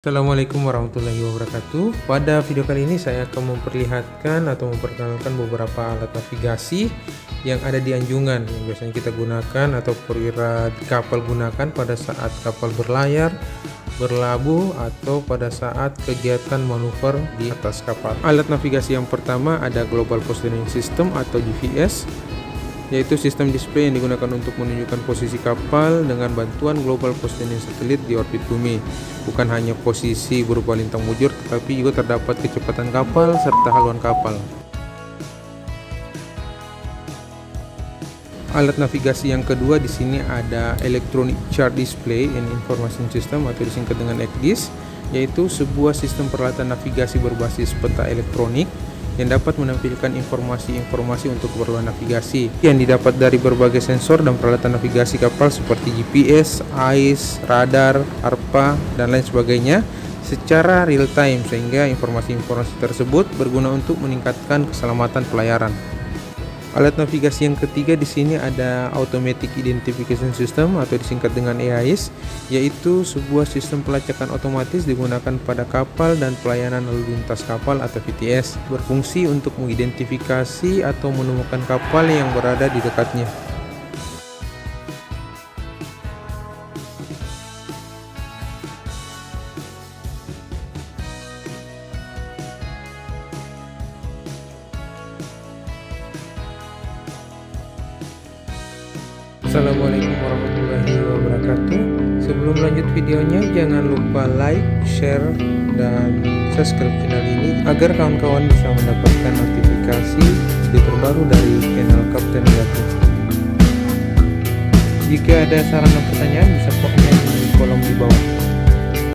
Assalamualaikum warahmatullahi wabarakatuh. Pada video kali ini saya akan memperlihatkan atau memperkenalkan beberapa alat navigasi yang ada di anjungan yang biasanya kita gunakan atau perwira di kapal gunakan pada saat kapal berlayar, berlabuh, atau pada saat kegiatan manuver di atas kapal. Alat navigasi yang pertama ada Global Positioning System atau GPS, yaitu sistem display yang digunakan untuk menunjukkan posisi kapal dengan bantuan Global Positioning Satellite di orbit bumi. Bukan hanya posisi berupa lintang mujur, tetapi juga terdapat kecepatan kapal serta haluan kapal. Alat navigasi yang kedua di sini ada Electronic Chart Display and Information System atau disingkat dengan ECDIS, yaitu sebuah sistem peralatan navigasi berbasis peta elektronik yang dapat menampilkan informasi-informasi untuk keperluan navigasi yang didapat dari berbagai sensor dan peralatan navigasi kapal seperti GPS, AIS, radar, ARPA, dan lain sebagainya secara real time, sehingga informasi-informasi tersebut berguna untuk meningkatkan keselamatan pelayaran. Alat navigasi yang ketiga di sini ada Automatic Identification System atau disingkat dengan AIS, yaitu sebuah sistem pelacakan otomatis digunakan pada kapal dan pelayanan lalu lintas kapal atau VTS, berfungsi untuk mengidentifikasi atau menemukan kapal yang berada di dekatnya. Assalamualaikum warahmatullahi wabarakatuh. Sebelum lanjut videonya, jangan lupa like, share, dan subscribe channel ini agar kawan-kawan bisa mendapatkan notifikasi video terbaru dari channel Kapten Gatot. Jika ada saran dan pertanyaan bisa komen di kolom di bawah.